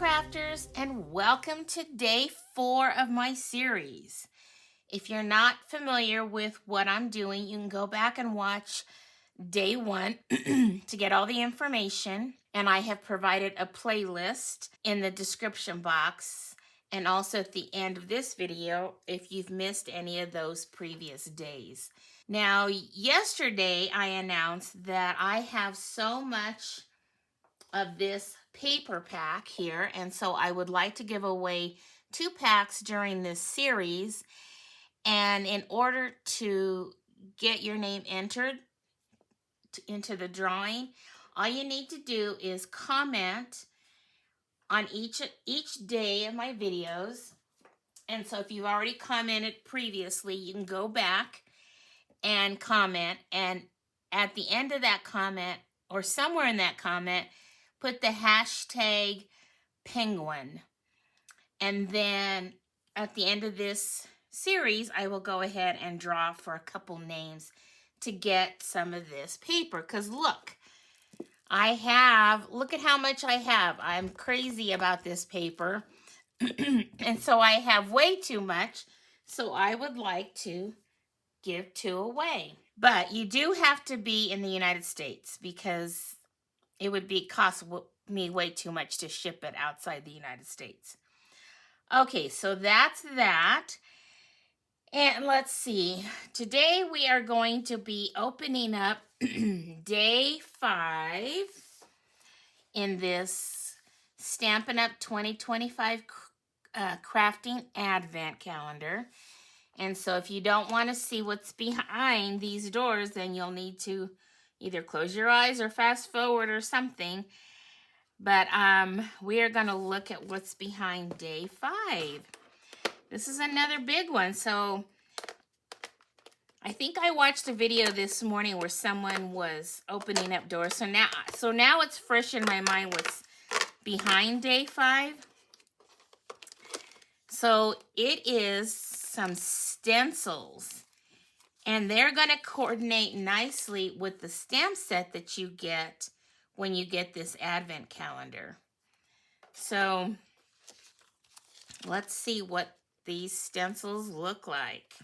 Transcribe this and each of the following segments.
crafters, and welcome to day 4 of my series. If you're not familiar with what I'm doing, you can go back and watch day 1 to get all the information, and I have provided a playlist in the description box and also at the end of this video if you've missed any of those previous days. Now, yesterday I announced that I have so much of this paper pack here, and so I would like to give away 2 packs during this series. And in order to get your name entered into the drawing, all you need to do is comment on each day of my videos. And so if you've already commented previously, you can go back and comment, and at the end of that comment or somewhere in that comment, put the hashtag penguin. And then at the end of this series, I will go ahead and draw for a couple names to get some of this paper. Because look at how much I have. I'm crazy about this paper. And so I have way too much. So I would like to give 2 away. But you do have to be in the United States because it would cost me way too much to ship it outside the United States. Okay, so that's that. And let's see. Today we are going to be opening up day 5 in this Stampin' Up! 2025 crafting advent calendar. And so if you don't want to see what's behind these doors, then you'll need to either close your eyes or fast forward or something. But we are going to look at what's behind day 5. This is another big one. So I think I watched a video this morning where someone was opening up doors. So now it's fresh in my mind what's behind day 5. So it is some stencils. And they're going to coordinate nicely with the stamp set that you get when you get this advent calendar. So let's see what these stencils look like.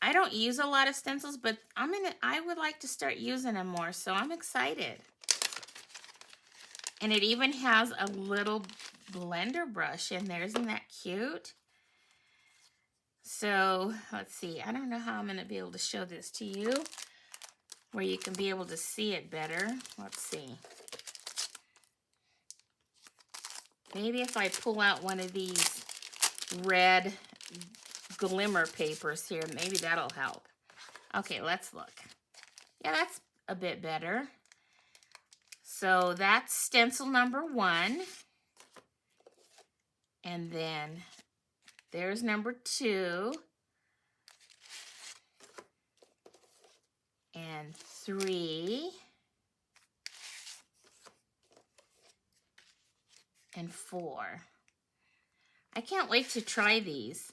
I don't use a lot of stencils, but I would like to start using them more, so I'm excited. And it even has a little blender brush in there. Isn't that cute? So let's see. I don't know how I'm going to be able to show this to you where you can be able to see it better. Let's see. Maybe if I pull out one of these red glimmer papers here, maybe that'll help. Okay, let's look. Yeah, that's a bit better. So that's stencil number 1. And then there's number 2. And 3. And 4. I can't wait to try these.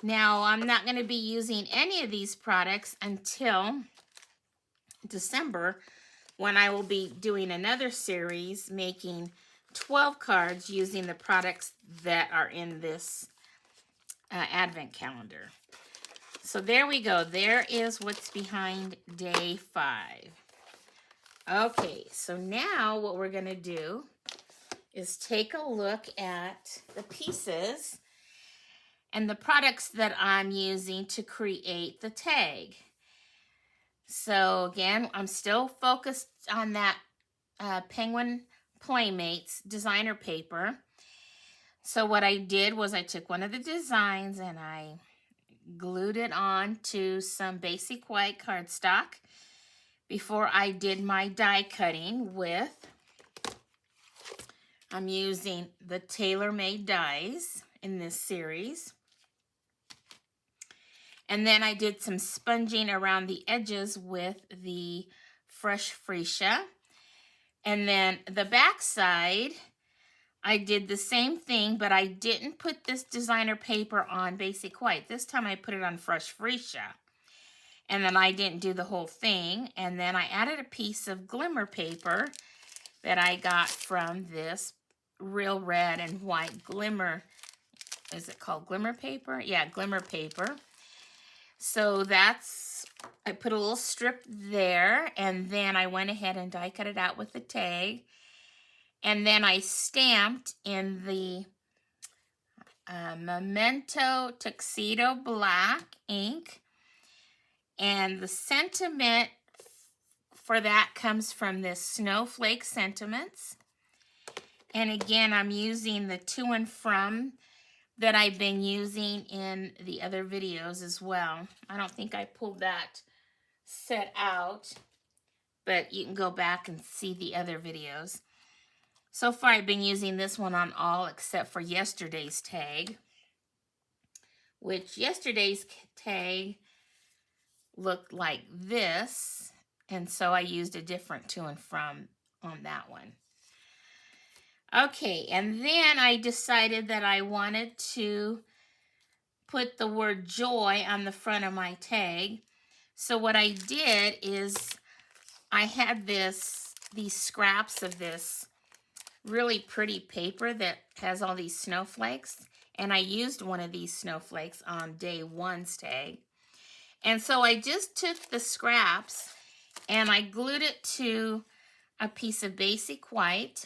Now, I'm not going to be using any of these products until December, when I will be doing another series making 12 cards using the products that are in this advent calendar. So there we go. There is what's behind day 5. Okay, so now what we're going to do is take a look at the pieces and the products that I'm using to create the tag. So again, I'm still focused on that Penguin Playmates designer paper. So what I did was I took one of the designs and I glued it on to some basic white cardstock before I did my die cutting with, I'm using the tailor-made dies in this series. And then I did some sponging around the edges with the Fresh Freesia. And then the back side, I did the same thing, but I didn't put this designer paper on basic white. This time I put it on Fresh Freesia. And then I didn't do the whole thing. And then I added a piece of glimmer paper that I got from this real red and white glimmer. Is it called glimmer paper? Yeah, glimmer paper. So that's, I put a little strip there, and then I went ahead and die cut it out with the tag. And then I stamped in the Memento Tuxedo Black ink. And the sentiment for that comes from this Snowflake Sentiments. And again, I'm using the to and from that I've been using in the other videos as well. I don't think I pulled that set out, but you can go back and see the other videos. So far, I've been using this one on all except for yesterday's tag, which yesterday's tag looked like this, and so I used a different to and from on that one. Okay, and then I decided that I wanted to put the word joy on the front of my tag. So what I did is I had these scraps of this really pretty paper that has all these snowflakes, and I used one of these snowflakes on day 1's tag. And so I just took the scraps and I glued it to a piece of basic white,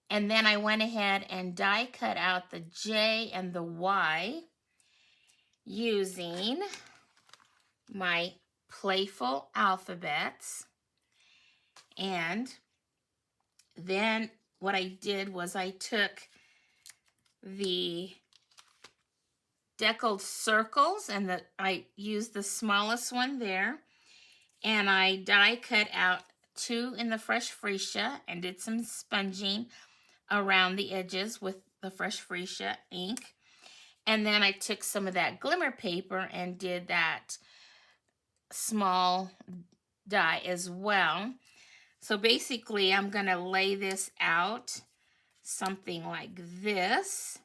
and then I went ahead and die cut out the J and the Y using my playful alphabets. And then what I did was I took the deckled circles, and I used the smallest one there, and I die cut out 2 in the fresh freesia and did some sponging around the edges with the fresh freesia ink. And then I took some of that glimmer paper and did that small die as well. So basically, I'm going to lay this out something like this.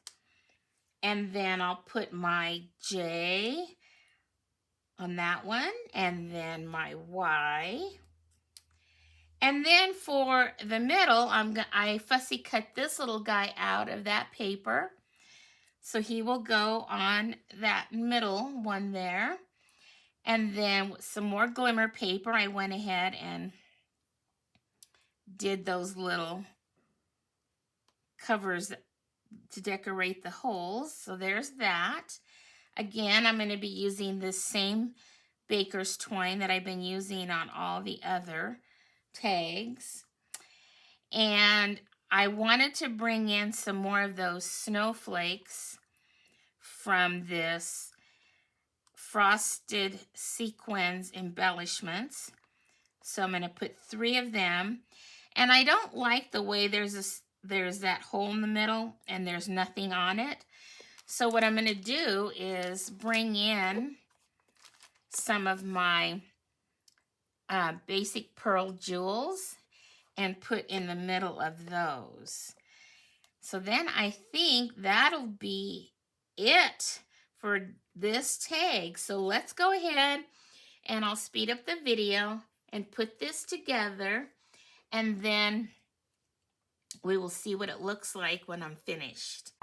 And then I'll put my J on that one, and then my Y. And then for the middle, I fussy cut this little guy out of that paper. So he will go on that middle one there. And then with some more glimmer paper, I went ahead and did those little covers to decorate the holes. So there's that. Again, I'm going to be using this same baker's twine that I've been using on all the other tags. And I wanted to bring in some more of those snowflakes from this frosted sequins embellishments. So I'm going to put 3 of them. And I don't like the way there's that hole in the middle and there's nothing on it. So what I'm going to do is bring in some of my basic pearl jewels and put in the middle of those. So then I think that'll be it for this tag. So let's go ahead and I'll speed up the video and put this together, and then we will see what it looks like when I'm finished.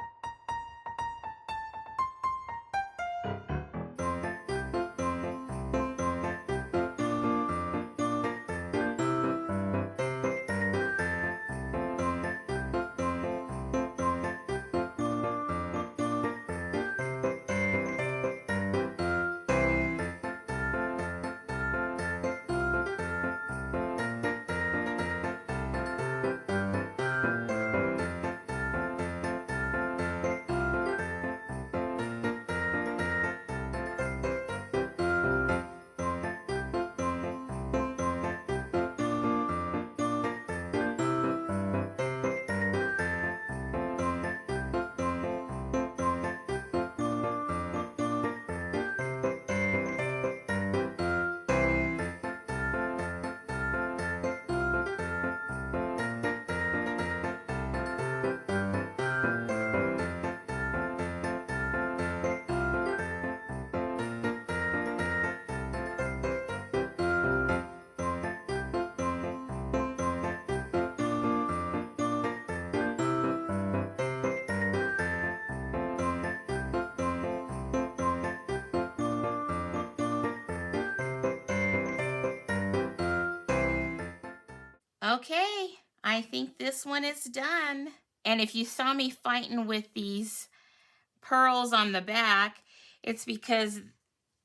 Okay, I think this one is done. And if you saw me fighting with these pearls on the back, it's because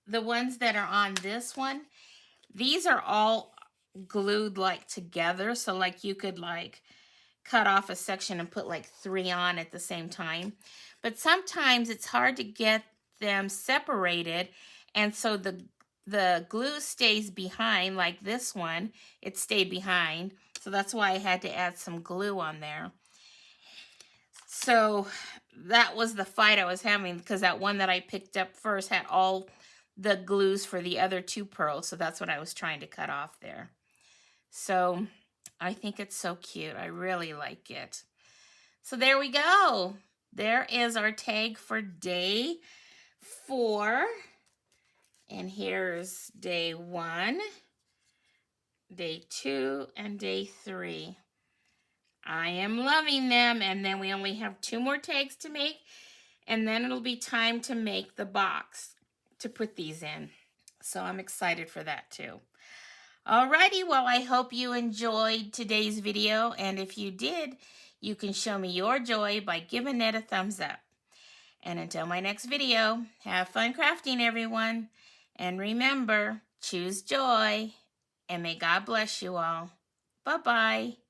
the ones that are on this one, these are all glued like together. So like you could like cut off a section and put like 3 on at the same time. But sometimes it's hard to get them separated, and so the glue stays behind. Like this one, it stayed behind. So that's why I had to add some glue on there. So that was the fight I was having, because that one that I picked up first had all the glues for the other 2 pearls. So that's what I was trying to cut off there. So I think it's so cute. I really like it. So there we go. There is our tag for day 4. And here's day 1, day 2, and day 3. I am loving them. And then we only have 2 more tags to make. And then it'll be time to make the box to put these in. So I'm excited for that too. Alrighty, well, I hope you enjoyed today's video. And if you did, you can show me your joy by giving it a thumbs up. And until my next video, have fun crafting, everyone. And remember, choose joy. And may God bless you all. Bye-bye.